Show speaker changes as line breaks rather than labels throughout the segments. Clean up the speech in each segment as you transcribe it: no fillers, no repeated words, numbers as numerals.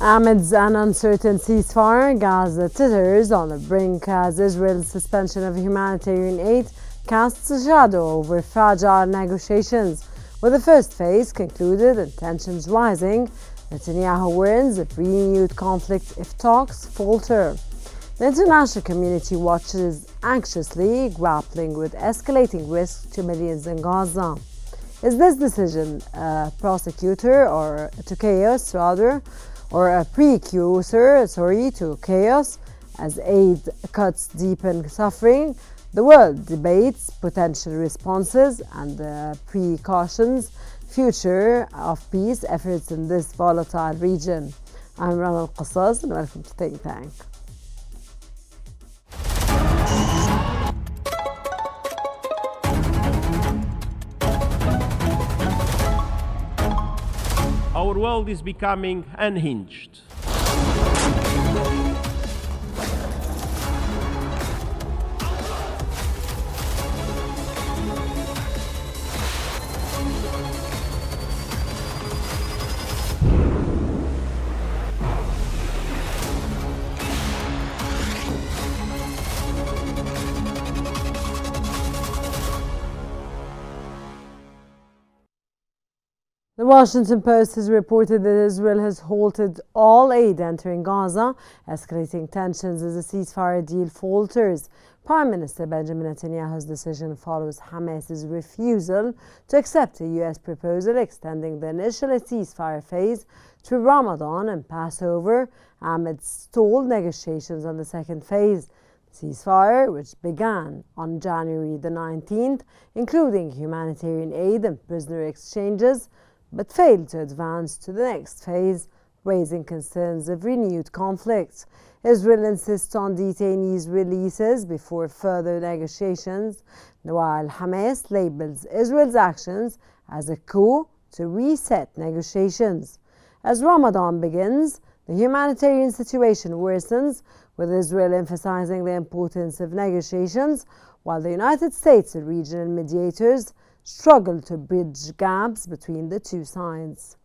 Amidst an uncertain ceasefire, Gaza titters on the brink as Israel's suspension of humanitarian aid casts a shadow over fragile negotiations. With the first phase concluded and tensions rising, Netanyahu warns of renewed conflict if talks falter. The international community watches anxiously, grappling with escalating risks to millions in Gaza. Is this decision a precursor to chaos as aid cuts deepen suffering? The world debates potential responses and the precautions future of peace efforts in this volatile region. I'm Rana Al-Qassas and welcome to Think Tank.
Our world is becoming unhinged.
The Washington Post has reported that Israel has halted all aid entering Gaza, escalating tensions as the ceasefire deal falters. Prime Minister Benjamin Netanyahu's decision follows Hamas's refusal to accept a U.S. proposal extending the initial ceasefire phase through Ramadan and Passover amidst stalled negotiations on the second phase. The ceasefire, which began on January the 19th, including humanitarian aid and prisoner exchanges, but failed to advance to the next phase, raising concerns of renewed conflict. Israel insists on detainees' releases before further negotiations, while Hamas labels Israel's actions as a coup to reset negotiations. As Ramadan begins, the humanitarian situation worsens, with Israel emphasizing the importance of negotiations, while the United States and regional mediators struggle to bridge gaps between the two sides.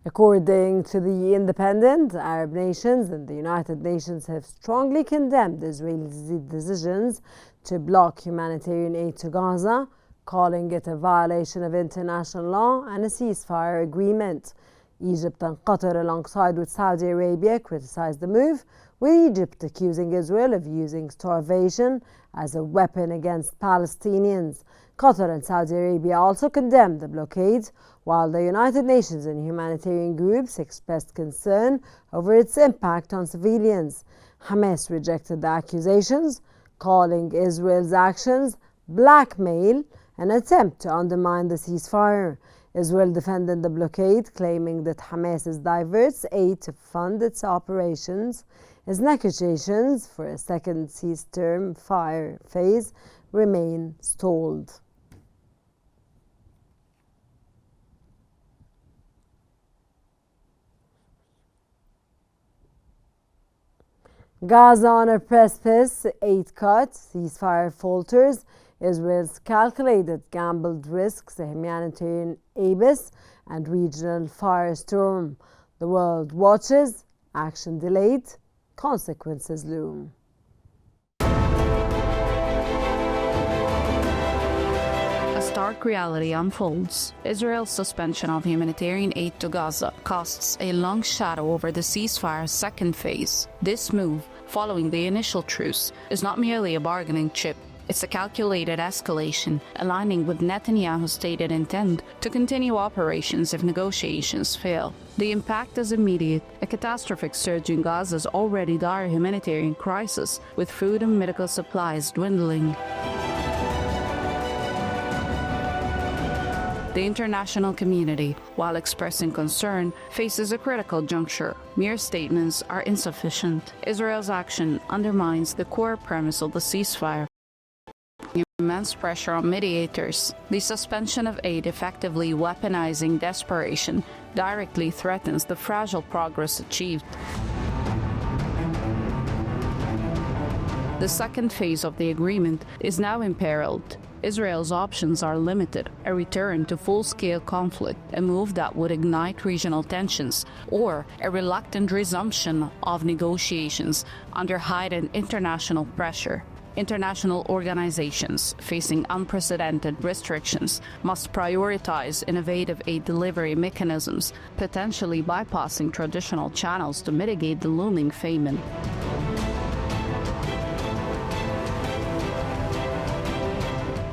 According to The Independent, Arab nations and the United Nations have strongly condemned Israel's decisions to block humanitarian aid to Gaza, calling it a violation of international law and a ceasefire agreement. Egypt and Qatar, alongside with Saudi Arabia, criticized the move, with Egypt accusing Israel of using starvation as a weapon against Palestinians. Qatar and Saudi Arabia also condemned the blockade, while the United Nations and humanitarian groups expressed concern over its impact on civilians. Hamas rejected the accusations, calling Israel's actions blackmail, an attempt to undermine the ceasefire. Israel defended the blockade, claiming that Hamas diverts aid to fund its operations as negotiations for a second ceasefire phase remain stalled. Gaza on a precipice, aid cut, ceasefire falters, Israel's calculated gambled risks a humanitarian abyss and regional firestorm. The world watches, action delayed, consequences loom.
A stark reality unfolds. Israel's suspension of humanitarian aid to Gaza casts a long shadow over the ceasefire's second phase. This move, following the initial truce, is not merely a bargaining chip. It's a calculated escalation, aligning with Netanyahu's stated intent to continue operations if negotiations fail. The impact is immediate, a catastrophic surge in Gaza's already dire humanitarian crisis, with food and medical supplies dwindling. The international community, while expressing concern, faces a critical juncture. Mere statements are insufficient. Israel's action undermines the core premise of the ceasefire. Immense pressure on mediators. The suspension of aid, effectively weaponizing desperation, directly threatens the fragile progress achieved. The second phase of the agreement is now imperiled. Israel's options are limited: a return to full-scale conflict, a move that would ignite regional tensions, or a reluctant resumption of negotiations under heightened international pressure. International organizations facing unprecedented restrictions must prioritize innovative aid delivery mechanisms, potentially bypassing traditional channels to mitigate the looming famine.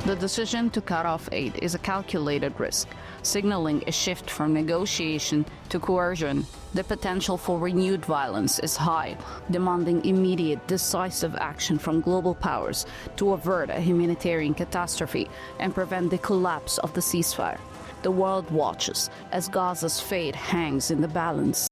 The decision to cut off aid is a calculated risk, signaling a shift from negotiation to coercion. The potential for renewed violence is high, demanding immediate, decisive action from global powers to avert a humanitarian catastrophe and prevent the collapse of the ceasefire. The world watches as Gaza's fate hangs in the balance.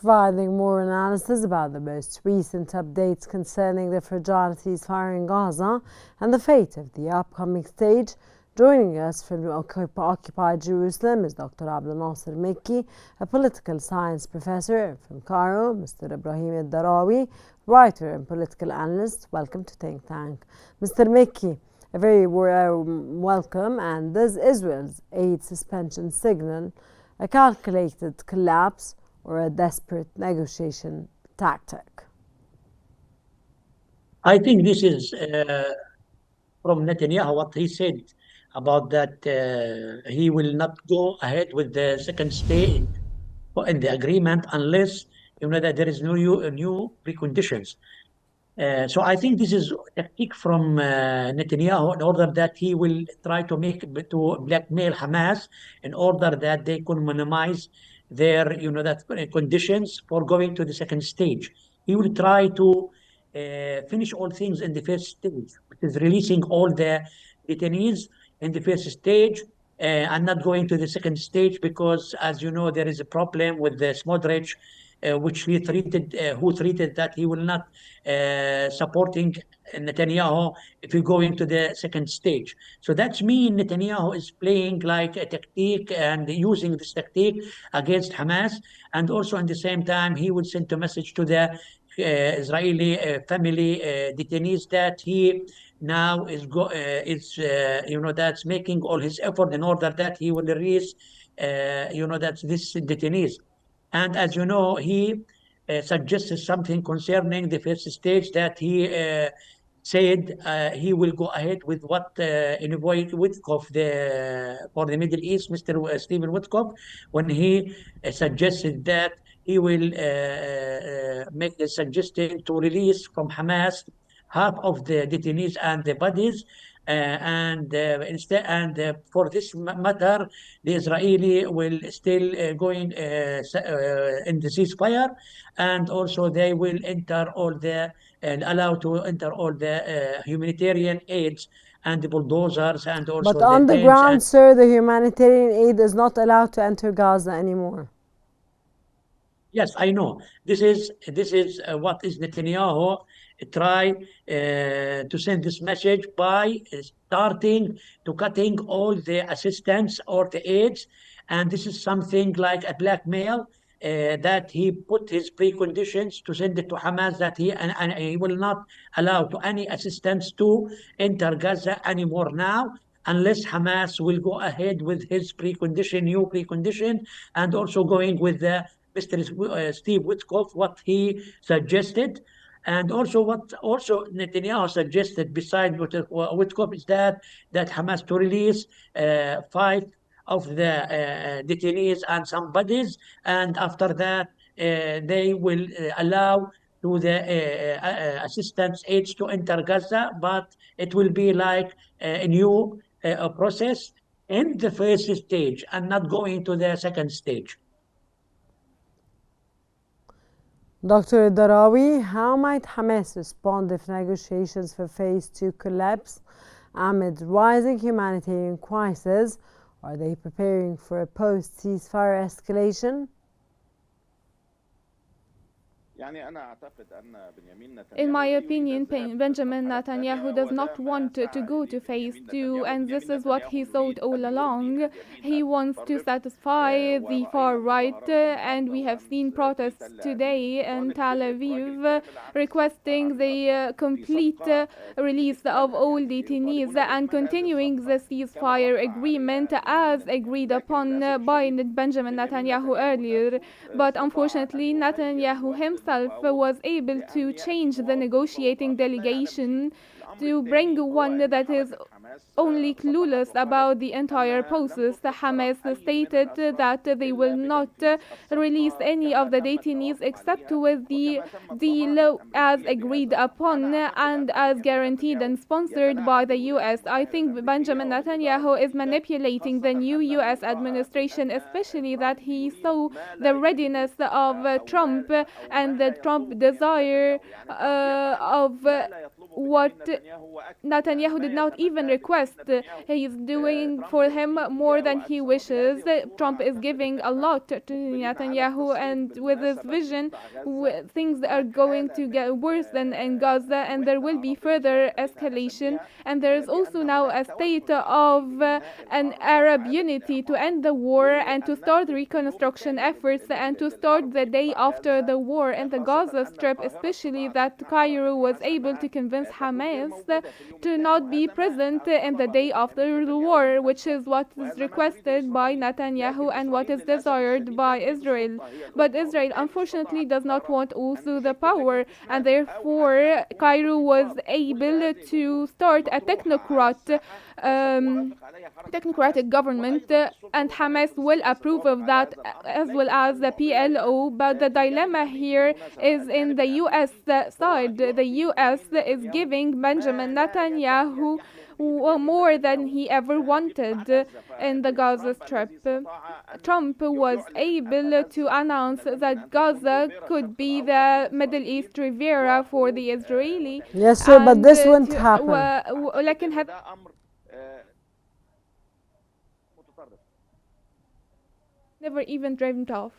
Providing more analysis about the most recent updates concerning the fragile ceasefire in Gaza and the fate of the upcoming stage, joining us from occupied Jerusalem is Dr. Abdel Nasser Mekki, a political science professor from Cairo, Mr. Ibrahim Al-Darawi, writer and political analyst. Welcome to Think Tank. Mr. Mekki, a very warm welcome. And does Israel's aid suspension signal a calculated collapse or a desperate negotiation tactic?
I think this is from Netanyahu, what he said about that he will not go ahead with the second stage in the agreement unless that there is new preconditions. So I think this is a tactic from Netanyahu in order that he will try to blackmail Hamas in order that they can minimize their conditions for going to the second stage. He will try to finish all things in the first stage, which is releasing all the detainees in the first stage and not going to the second stage because, as you know, there is a problem with the Smotrich, which who treated that he will not supporting Netanyahu if you go into the second stage. So that's mean Netanyahu is playing like a tactic and using this tactic against Hamas, and also at the same time he will send a message to the Israeli family detainees that he now is that's making all his effort in order that he will release that's this detainees. And as you know, he suggested something concerning the first stage that he said he will go ahead with what Witkoff for the Middle East, Mr. Stephen Witkoff, when he suggested that he will make the suggestion to release from Hamas half of the detainees and the bodies. For this matter, the Israeli will still going in the ceasefire, and also they will enter all the allow to enter all the humanitarian aids and the bulldozers and also
but on the
tanks.
ground, sir, the humanitarian aid is not allowed to enter Gaza anymore.
Yes, I know. This is what is Netanyahu try to send this message by starting to cutting all the assistance or the aids, and this is something like a blackmail that he put his preconditions to send it to Hamas that and he will not allow to any assistance to enter Gaza anymore now unless Hamas will go ahead with his new precondition, and also going with the Mr. Steve Witkoff, what he suggested. And also what Netanyahu suggested beside Witkoff is that Hamas to release 5 of the detainees and some bodies, and after that they will allow to the assistance aids to enter Gaza, but it will be like a new process in the first stage and not going to the second stage.
Dr. Darawi, how might Hamas respond if negotiations for Phase 2 collapse amid rising humanitarian crisis? Are they preparing for a post-ceasefire escalation?
In my opinion, Benjamin Netanyahu does not want to go to phase two, and this is what he thought all along. He wants to satisfy the far right, and we have seen protests today in Tel Aviv requesting the complete release of all detainees and continuing the ceasefire agreement as agreed upon by Benjamin Netanyahu earlier. But unfortunately, Netanyahu himself was able to change the negotiating delegation to bring one that is only clueless about the entire process. Hamas stated that they will not release any of the detainees except with the deal as agreed upon and as guaranteed and sponsored by the US. I think Benjamin Netanyahu is manipulating the new US administration, especially that he saw the readiness of Trump and the Trump desire of what Netanyahu did not even request. He is doing for him more than he wishes. Trump is giving a lot to Netanyahu, and with this vision, things are going to get worse than in Gaza, and there will be further escalation. And there is also now a state of an Arab unity to end the war and to start reconstruction efforts and to start the day after the war in the Gaza Strip, especially that Cairo was able to convince Hamas to not be present in the day after the war, which is what is requested by Netanyahu and what is desired by Israel. But Israel unfortunately does not want also the power, and therefore Cairo was able to start a technocratic government, and Hamas will approve of that, as well as the PLO. But the dilemma here is in the US side. The US is giving Benjamin Netanyahu more than he ever wanted in the Gaza Strip. Trump was able to announce that Gaza could be the Middle East Riviera for the Israeli.
Yes, sir, but this won't happen.
لكن never even dreamed of.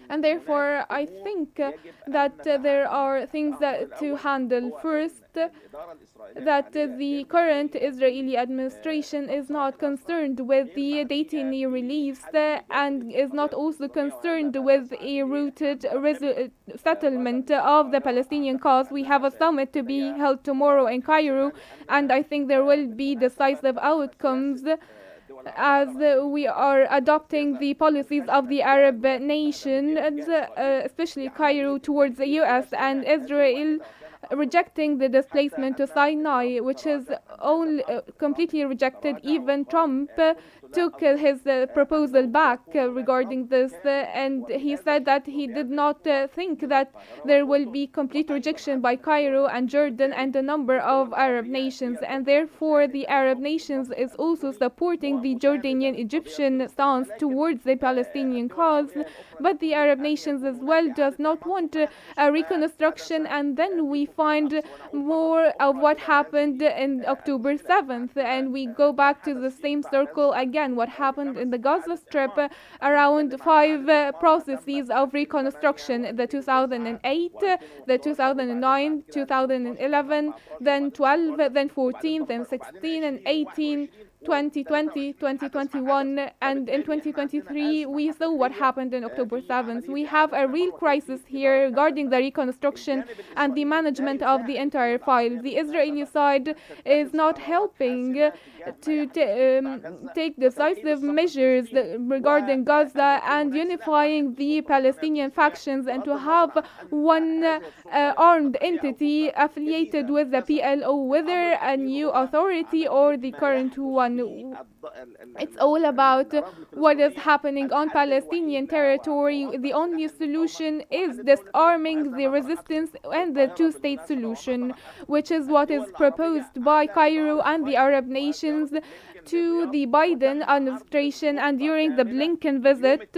And therefore, I think that there are things that to handle. First, that the current Israeli administration is not concerned with the detainee release and is not also concerned with a rooted settlement of the Palestinian cause. We have a summit to be held tomorrow in Cairo, and I think there will be decisive outcomes as we are adopting the policies of the Arab nations, especially Cairo, towards the US, and Israel rejecting the displacement to Sinai, which is only completely rejected. Even Trump took his proposal back regarding this, and he said that he did not think that there will be complete rejection by Cairo and Jordan and a number of Arab nations, and therefore the Arab nations is also supporting the Jordanian Egyptian stance towards the Palestinian cause. But the Arab nations as well does not want a reconstruction, and then we find more of what happened in October 7th, and we go back to the same circle again. What happened in the Gaza Strip, around 5 processes of reconstruction: the 2008, the 2009, 2011, then 12, then 14, then 16 and 18, 2020, 2021, and in 2023 we saw what happened in October 7th. We have a real crisis here regarding the reconstruction and the management of the entire file. The Israeli side is not helping to take decisive measures regarding Gaza and unifying the Palestinian factions and to have one armed entity affiliated with the PLO, whether a new authority or the current one. It's all about what is happening on Palestinian territory. The only solution is disarming the resistance and the two-state solution, which is what is proposed by Cairo and the Arab nations to the Biden administration and during the Blinken visit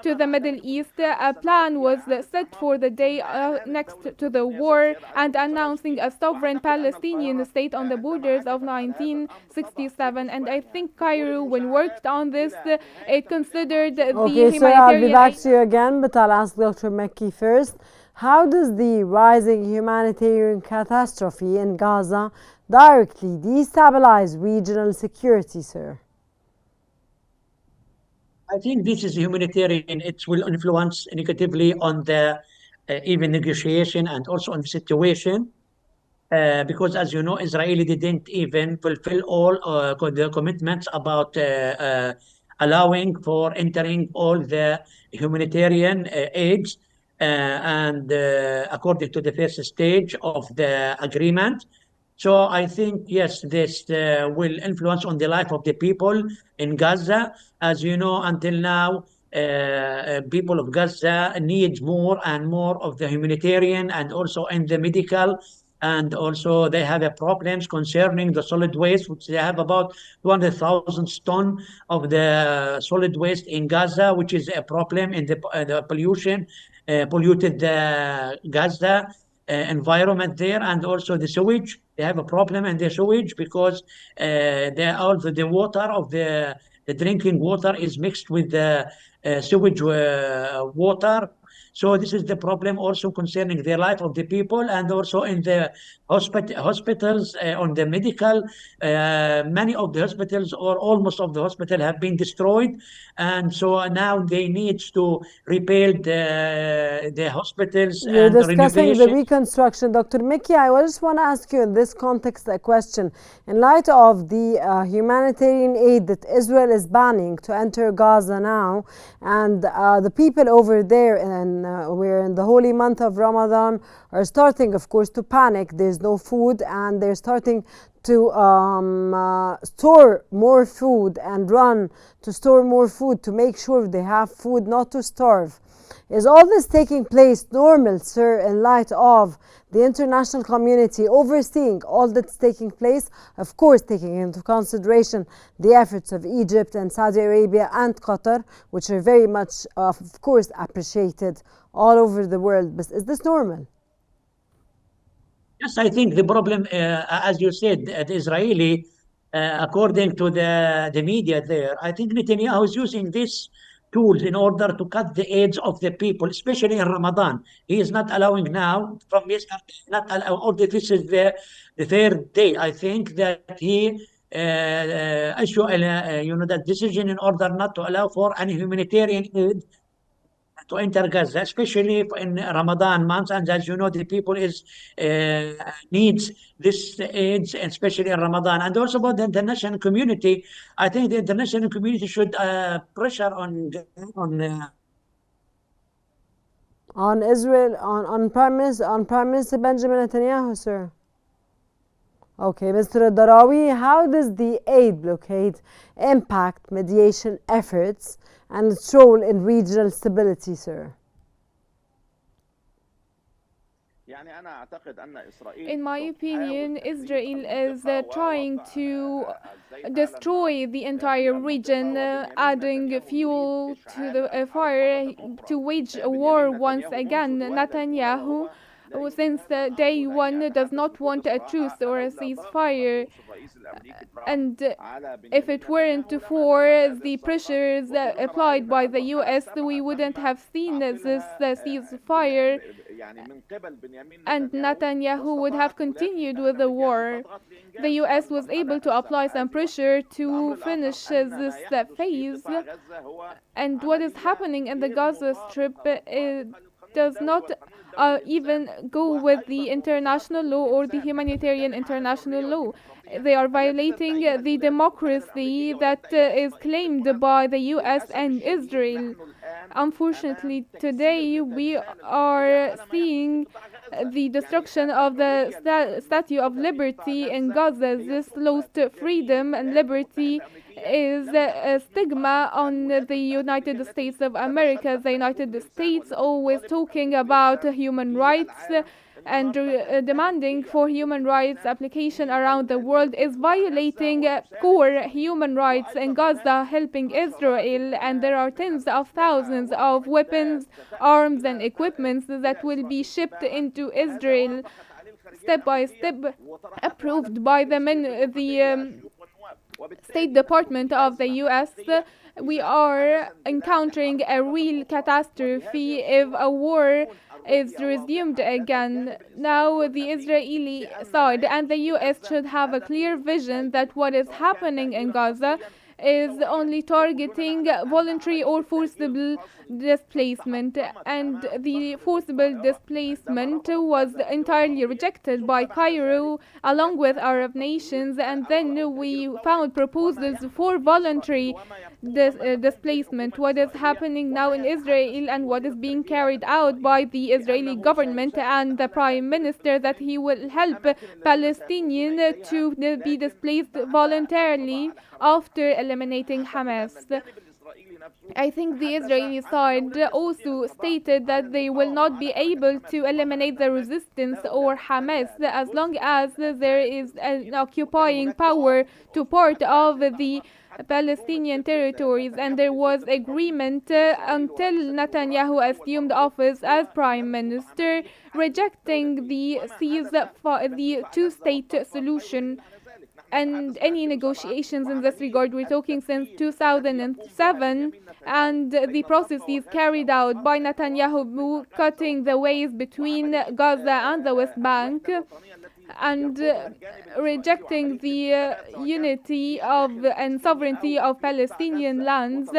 to the Middle East, a plan was set for the day next to the war and announcing a sovereign Palestinian state on the borders of 1967. And I think Cairo, when worked on this, it considered the
Okay, sir, I'll be
humanitarian
back
aid.
to you again, but I'll ask Dr. Mekki first. How does the rising humanitarian catastrophe in Gaza directly destabilize regional security, sir?
I think this is humanitarian. It will influence negatively on the even negotiation and also on the situation. Because, as you know, Israeli didn't even fulfill all the commitments about allowing for entering all the humanitarian aids, and according to the first stage of the agreement. So I think, yes, this will influence on the life of the people in Gaza. As you know, until now, people of Gaza need more and more of the humanitarian and also in the medical, and also they have a problems concerning the solid waste, which they have about 200,000 ton of the solid waste in Gaza, which is a problem in the pollution, polluted Gaza environment there, and also the sewage. They have a problem in the sewage because also the water of the drinking water is mixed with the sewage water. So this is the problem also concerning the life of the people, and also in the hospitals, on the medical. Many of the hospitals, or almost of the hospital, have been destroyed, and so now they need to rebuild the hospitals
You're
and
discussing the
renovation.
reconstruction. Dr. Mickey, I just want to ask you in this context a question. In light of the humanitarian aid that Israel is banning to enter Gaza now, and the people over there, and we're in the holy month of Ramadan, are starting, of course, to panic. There's no food, and they're starting to store more food and run to store more food to make sure they have food, not to starve. Is all this taking place normal, sir, in light of the international community overseeing all that's taking place? Of course, taking into consideration the efforts of Egypt and Saudi Arabia and Qatar, which are very much, of course, appreciated all over the world. But is this normal?
Yes, I think the problem, as you said, the Israeli, according to the media there, I think Netanyahu is using this tools in order to cut the aids of the people, especially in Ramadan. He is not allowing now from yesterday, not allow, or this is the third day, I think, that he issue that decision in order not to allow for any humanitarian aid to enter Gaza, especially in Ramadan months. And as you know, the people is needs this aid, especially in Ramadan. And also about the international community, I think the international community should pressure on
On Israel, on Prime Minister Benjamin Netanyahu, sir. Okay, Mr. Darawi, how does the aid blockade impact mediation efforts and its role in regional stability, sir?
In my opinion, Israel is trying to destroy the entire region, adding fuel to the fire to wage a war once again. Netanyahu, since day one, does not want a truce or a ceasefire. And if it weren't for the pressures applied by the US, we wouldn't have seen this ceasefire, and Netanyahu would have continued with the war. The US was able to apply some pressure to finish this phase, and what is happening in the Gaza Strip does not even go with the international law or the humanitarian international law. They are violating the democracy that is claimed by the US and Israel. Unfortunately, today we are seeing the destruction of the Statue of Liberty in Gaza. This lost freedom and liberty is a stigma on the United States of America. The United States always talking about human rights, and demanding for human rights application around the world is violating core human rights in Gaza, helping Israel, and there are tens of thousands of weapons, arms and equipments that will be shipped into Israel step by step, approved by the State Department of the US. We are encountering a real catastrophe if a war is resumed again. Now the Israeli side and the US should have a clear vision that what is happening in Gaza is only targeting voluntary or forcible displacement, and the forcible displacement was entirely rejected by Cairo along with Arab nations, and then we found proposals for voluntary displacement. What is happening now in Israel and what is being carried out by the Israeli government and the Prime Minister, that he will help Palestinians to be displaced voluntarily after eliminating Hamas. I think the Israeli side also stated that they will not be able to eliminate the resistance or Hamas as long as there is an occupying power to part of the Palestinian territories, and there was agreement until Netanyahu assumed office as prime minister, rejecting the two-state solution and any negotiations in this regard. We're talking since 2007, and the processes carried out by Netanyahu cutting the ways between Gaza and the West Bank, and rejecting the unity of and sovereignty of Palestinian lands,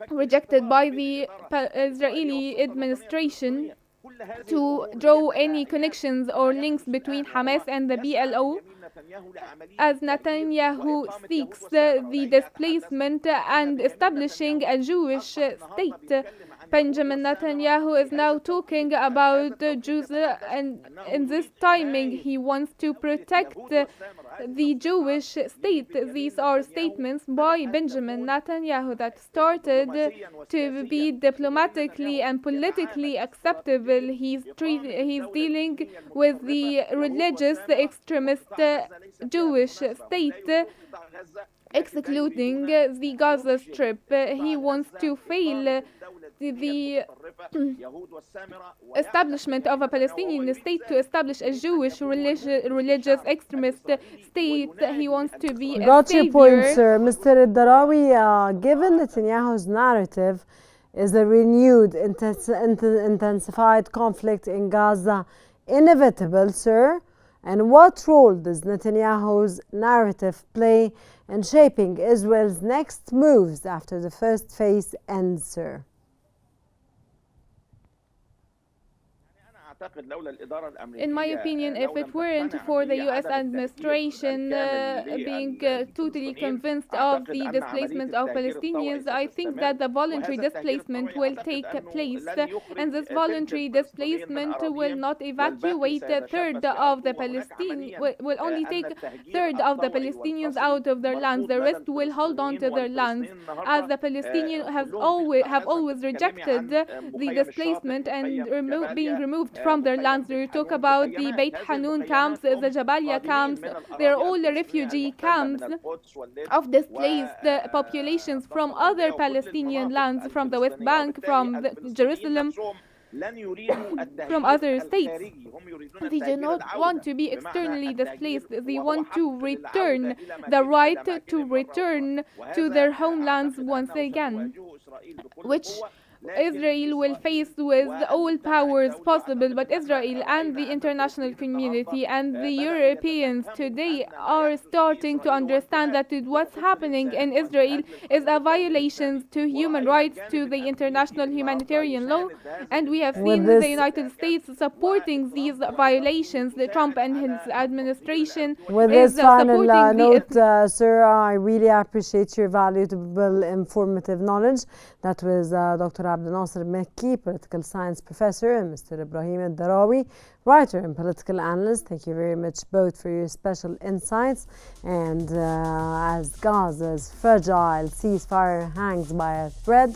rejected by the Israeli administration to draw any connections or links between Hamas and the PLO, as Netanyahu seeks the displacement and establishing a Jewish state. Benjamin Netanyahu is now talking about Jews, and in this timing he wants to protect the Jewish state. These are statements by Benjamin Netanyahu that started to be diplomatically and politically acceptable. He's dealing with the religious extremist Jewish state, excluding the Gaza Strip. He wants to fail the establishment of a Palestinian state to establish a Jewish religious extremist state. He wants to be a
Got
savior.
your point, sir. Mr. Darawi, given Netanyahu's narrative is a renewed, intensified conflict in Gaza inevitable, sir? And what role does Netanyahu's narrative play in shaping Israel's next moves after the first phase ends, sir?
In my opinion, if it weren't for the US administration being totally convinced of the displacement of Palestinians, I think that the voluntary displacement will take place, and this voluntary displacement will not evacuate a third of the Palestinians, will only take a third of the Palestinians out of their lands. The rest will hold on to their lands, as the Palestinians have always rejected the displacement and being removed from their lands. We talk about the Beit Hanun camps, the Jabalia camps. They're all the refugee camps of displaced populations from other Palestinian lands, from the West Bank, from Jerusalem, from other states. They do not want to be externally displaced. They want to return, the right to return to their homelands once again, which Israel will face with all powers possible. But Israel and the international community and the Europeans today are starting to understand that what's happening in Israel is a violation to human rights, to the international humanitarian law, and we have seen the United States supporting these violations. Trump and his administration
with
is
this final
supporting
note, sir, I really appreciate your valuable informative knowledge. That was Dr. Abdel Nasser Mekki, political science professor, and Mr. Ibrahim Darawi, writer and political analyst. Thank you very much both for your special insights. And as Gaza's fragile ceasefire hangs by a thread,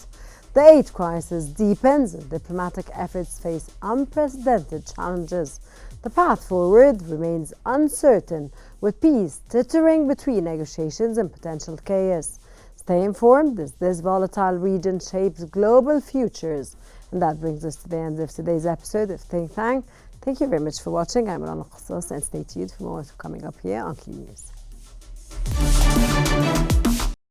The aid crisis deepens and diplomatic efforts face unprecedented challenges. The path forward remains uncertain, with peace teetering between negotiations and potential chaos. Stay informed as this volatile region shapes global futures. And that brings us to the end of today's episode of Think Tank. Thank you very much for watching. I'm Rana Qasas, and stay tuned for more coming up here on Qnews.